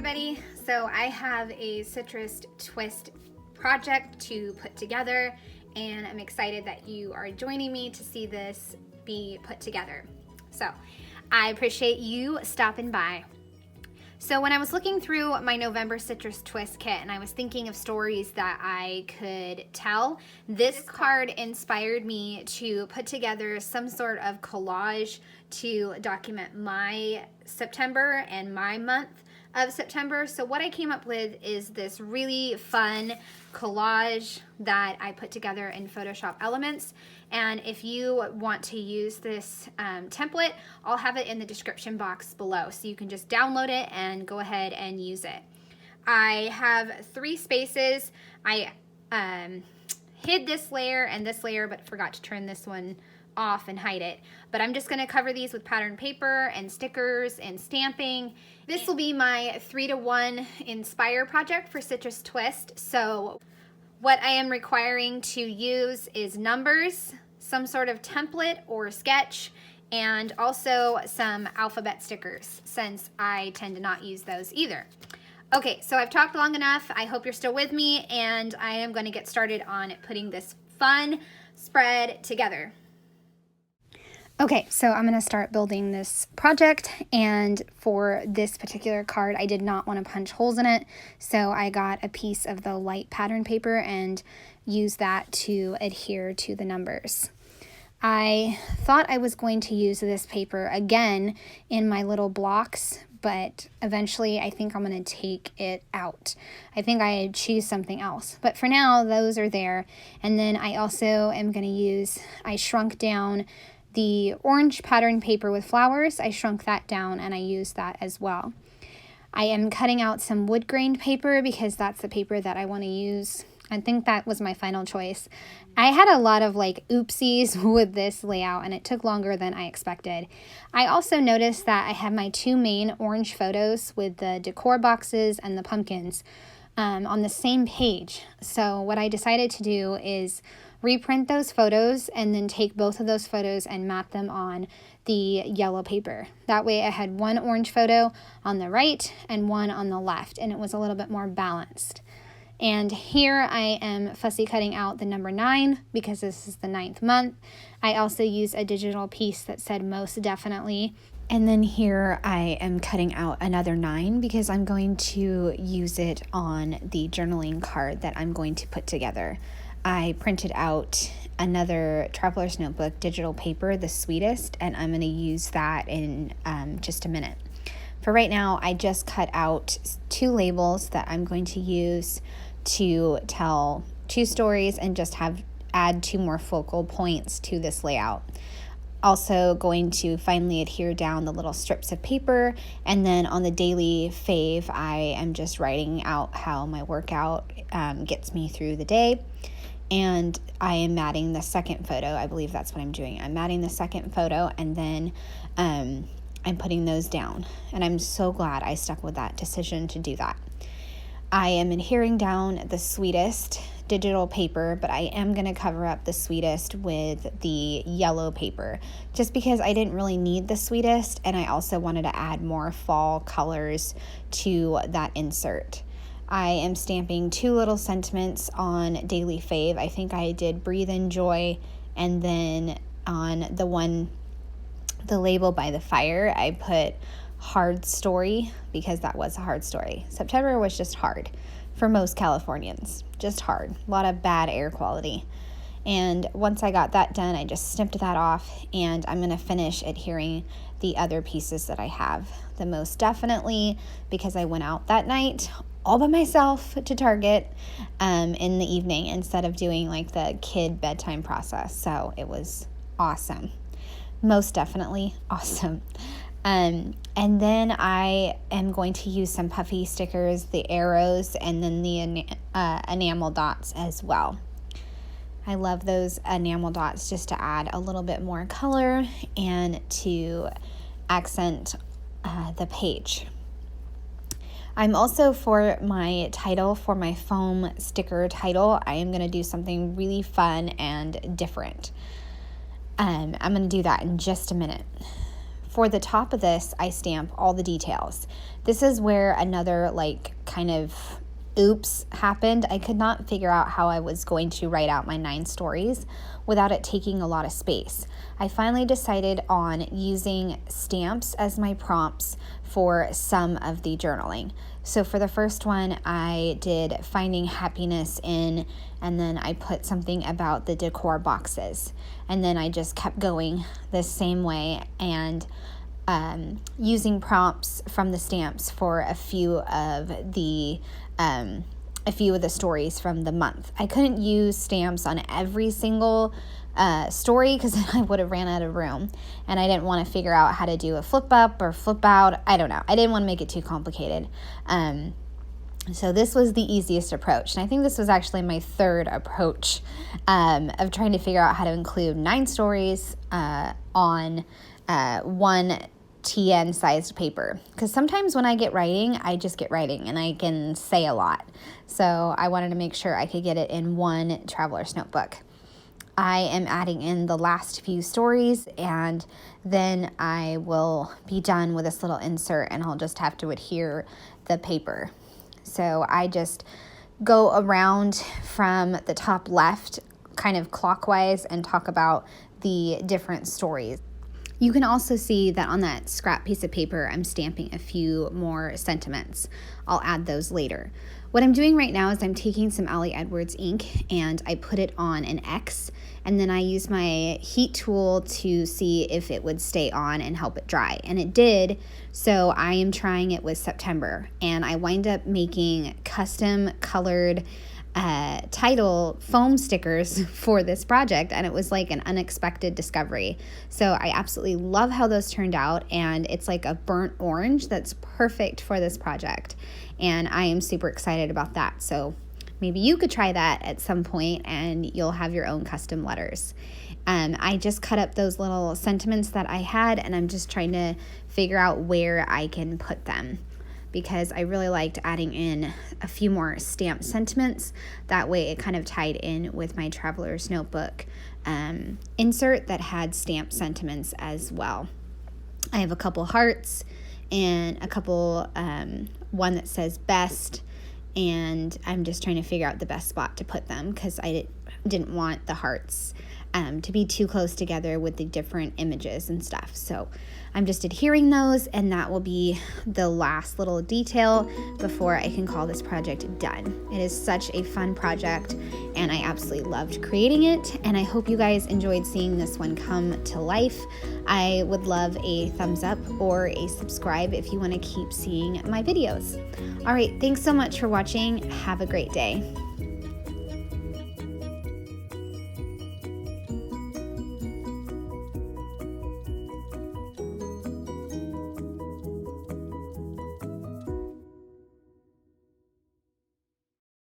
everybody. So I have a citrus twist project to put together, and I'm excited that you are joining me to see this be put together. So I appreciate you stopping by. So when I was looking through my November citrus twist kit and I was thinking of stories that I could tell, this card inspired me to put together some sort of collage to document my September and my month of September. So what I came up with is this really fun collage that I put together in Photoshop Elements. And if you want to use this template, I'll have it in the description box below, so you can just download it and go ahead and use it. I have 3 spaces. I hid this layer and this layer, but forgot to turn this one off and hide it. But I'm just gonna cover these with pattern paper and stickers and stamping. This will be my 3-to-1 Inspire project for Citrus Twist. So what I am requiring to use is numbers, some sort of template or sketch, and also some alphabet stickers, since I tend to not use those either. Okay, so I've talked long enough. I hope you're still with me, and I am going to get started on putting this fun spread together. Okay, so I'm going to start building this project, and for this particular card, I did not want to punch holes in it, so I got a piece of the light pattern paper and used that to adhere to the numbers. I thought I was going to use this paper again in my little blocks, but eventually I think I'm going to take it out. I think I choose something else, but for now, those are there. And then I also am going to use, I shrunk down the orange pattern paper with flowers. I shrunk that down and I used that as well. I am cutting out some wood grained paper because that's the paper that I want to use. I think that was my final choice. I had a lot of oopsies with this layout, and it took longer than I expected. I also noticed that I have my 2 main orange photos with the decor boxes and the pumpkins on the same page. So what I decided to do is reprint those photos and then take both of those photos and mat them on the yellow paper. That way I had 1 orange photo on the right and 1 on the left, and it was a little bit more balanced. And here I am fussy cutting out the number 9 because this is the 9th month. I also used a digital piece that said most definitely. And then here I am cutting out another 9 because I'm going to use it on the journaling card that I'm going to put together. I printed out another Traveler's Notebook digital paper, the sweetest, and I'm going to use that in just a minute. For right now, I just cut out 2 labels that I'm going to use to tell 2 stories and just add 2 more focal points to this layout. Also going to finally adhere down the little strips of paper, and then on the daily fave, I am just writing out how my workout gets me through the day. And I am matting the second photo. I believe that's what I'm doing. I'm matting the second photo, and then I'm putting those down. And I'm so glad I stuck with that decision to do that. I am adhering down the sweetest digital paper, but I am going to cover up the sweetest with the yellow paper just because I didn't really need the sweetest, and I also wanted to add more fall colors to that insert. I am stamping 2 little sentiments on Daily Fave. I think I did Breathe in Joy, and then on the label by the fire, I put Hard Story because that was a hard story. September was just hard for most Californians, just hard. A lot of bad air quality. And once I got that done, I just snipped that off, and I'm going to finish adhering the other pieces that I have. The most definitely because I went out that night all by myself to Target in the evening instead of doing the kid bedtime process. So it was awesome. Most definitely awesome. And then I am going to use some puffy stickers, the arrows, and then the enamel dots as well. I love those enamel dots just to add a little bit more color and to accent the page. I'm also, for my title, for my foam sticker title, I am going to do something really fun and different. I'm going to do that in just a minute. for the top of this, I stamp all the details. This is where another kind of oops happened. I could not figure out how I was going to write out my 9 stories without it taking a lot of space. I finally decided on using stamps as my prompts for some of the journaling. So for the first one, I did finding happiness in, and then I put something about the decor boxes. And then I just kept going the same way and using prompts from the stamps for a few of the stories from the month. I couldn't use stamps on every single story because then I would have ran out of room, and I didn't want to figure out how to do a flip up or flip out. I don't know. I didn't want to make it too complicated. So this was the easiest approach, and I think this was actually my third approach of trying to figure out how to include 9 stories on one TN sized paper, because sometimes when I get writing, I just get writing and I can say a lot. So I wanted to make sure I could get it in one traveler's notebook. I am adding in the last few stories, and then I will be done with this little insert, and I'll just have to adhere the paper. So I just go around from the top left kind of clockwise and talk about the different stories. You can also see that on that scrap piece of paper, I'm stamping a few more sentiments. I'll add those later. What I'm doing right now is I'm taking some Ali Edwards ink and I put it on an X, and then I use my heat tool to see if it would stay on and help it dry. And it did, so I am trying it with September. And I wind up making custom colored title foam stickers for this project, and it was like an unexpected discovery. So I absolutely love how those turned out, and it's like a burnt orange that's perfect for this project, and I am super excited about that. So maybe you could try that at some point and you'll have your own custom letters. I just cut up those little sentiments that I had, and I'm just trying to figure out where I can put them, because I really liked adding in a few more stamped sentiments. That way it kind of tied in with my traveler's notebook insert that had stamped sentiments as well. I have a couple hearts and a couple, one that says best, and I'm just trying to figure out the best spot to put them, because I didn't want the hearts to be too close together with the different images and stuff. So I'm just adhering those, and that will be the last little detail before I can call this project done. It is such a fun project, and I absolutely loved creating it, and I hope you guys enjoyed seeing this one come to life. I would love a thumbs up or a subscribe if you want to keep seeing my videos. All right, thanks so much for watching. Have a great day.